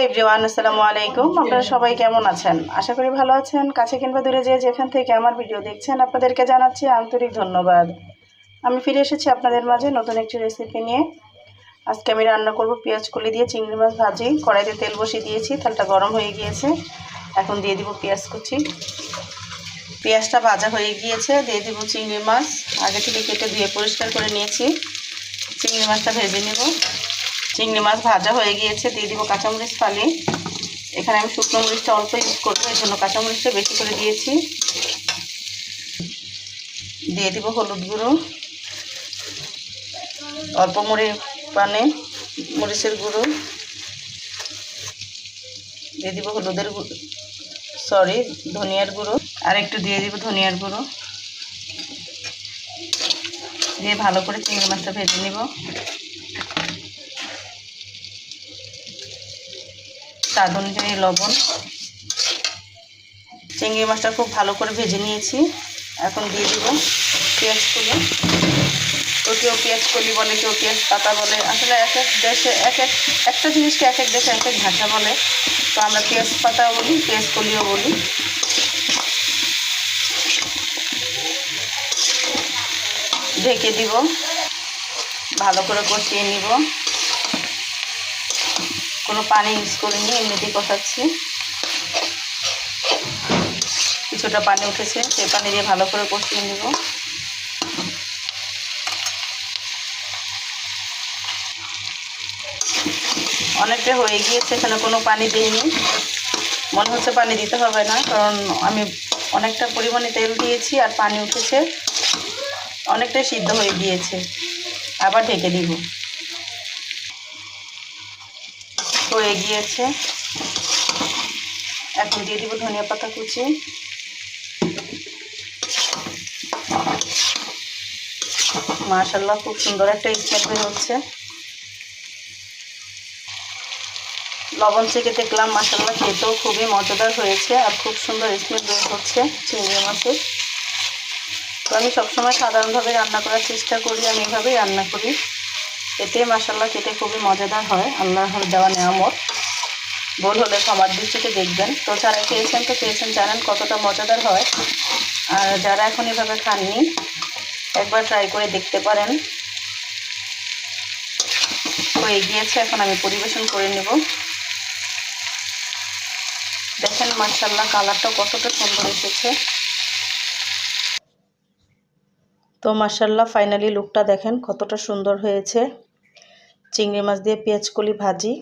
Everyone, আসসালামু আলাইকুম। আপনারা সবাই কেমন আছেন? আশা করি ভালো আছেন। কাছে কিংবা দূরে যেখান থেকে আমার ভিডিও দেখছেন, আপনাদেরকে জানাচ্ছি আন্তরিক ধন্যবাদ। আমি ফিরে এসেছি আপনাদের মাঝে নতুন একটি রেসিপি নিয়ে। আজকে আমি রান্না করব পেঁয়াজ কলি দিয়ে চিংড়ি মাছ ভাজি। কড়াইতে তেল বসিয়ে দিয়েছি, তেলটা গরম হয়ে গিয়েছে। এখন দিয়ে দিব পেঁয়াজ কুচি। পেঁয়াজটা ভাজা হয়ে গিয়েছে, দিয়ে দিব চিংড়ি মাছ। আগে থেকে কেটে ধুয়ে পরিষ্কার করে নিয়েছি। চিংড়ি মাছটা ভেজে নেব। চিংড়ি মাছ ভাজা হয়ে গিয়েছে, দিয়ে দিব কাঁচামরিচ ফালি। এখানে আমি শুকনো মরিচটা অল্প ইউজ করবো, এর জন্য কাঁচামরিচটা বেশি করে দিয়েছি। দিয়ে দিব হলুদ গুঁড়ো, অল্প মরিচের গুঁড়ো। দিয়ে দিব ধনিয়ার গুঁড়ো। আর একটু দিয়ে দিব ধনিয়ার গুঁড়ো। দিয়ে ভালো করে চিংড়ি মাছটা ভেজে নিব। স্বাদ অনুযায়ী লবণ। চিংড়ি মাছটা খুব ভালো করে ভেজে নিয়েছি। এখন দিয়ে দিব পেঁয়াজ কলি। তো কেউ পেঁয়াজ কলি বলে, কেউ পেঁয়াজ পাতা বলে। আসলে এক এক দেশে একটা জিনিসকে এক এক দেশে এক এক ভাষা বলে। তো আমরা পেঁয়াজ পাতাও বলি, পেঁয়াজ কলিও বলি। ঢেকে দিব, ভালো করে কষিয়ে নিব। কোনো পানি ইউজ করিনি, এমনিতেই কষাচ্ছি। কিছুটা পানি উঠেছে, সেই পানি দিয়ে ভালো করে কষিয়ে নিব। অনেকটা হয়ে গিয়েছে, এখানে কোনো পানি দিইনি। মনে হচ্ছে পানি দিতে হবে না, কারণ আমি অনেকটা পরিমাণে তেল দিয়েছি আর পানি উঠেছে, অনেকটাই সিদ্ধ হয়ে গিয়েছে। আবার ঢেকে দিব। হয়ে গিয়েছে, এখন দিয়ে দিব ধনিয়া পাতা কুচি। মাশাআল্লাহ, খুব সুন্দর একটা স্মেল বের হচ্ছে। লবণ চেখে দেখলাম, মাশাআল্লাহ খেতেও খুবই মজাদার হয়েছে আর খুব সুন্দর স্মেল বের হচ্ছে চিংড়ি মাছের। তো আমি সবসময় সাধারণভাবে রান্না করার চেষ্টা করি, আমি এভাবেই রান্না করি। এতে মাশাআল্লাহ খেতে খুবই মজাদার হয়। আল্লাহর দেওয়া নেয়ামত। ভুল হলে ক্ষমার দৃষ্টিতে দেখবেন। তো যারা খেয়েছেন জানেন কতটা মজাদার হয়। আর যারা এখন এভাবে খাননি, একবার ট্রাই করে দেখতে পারেন। হয়ে গিয়েছে, এখন আমি পরিবেশন করে নেব। দেখেন মাশাআল্লাহ কালারটা কতটা সুন্দর এসেছে। তো মাশাআল্লাহ ফাইনালি লুকটা দেখেন কতটা সুন্দর হয়েছে। চিংড়ি মাছ দিয়ে পেঁয়াজ কলি ভাজি।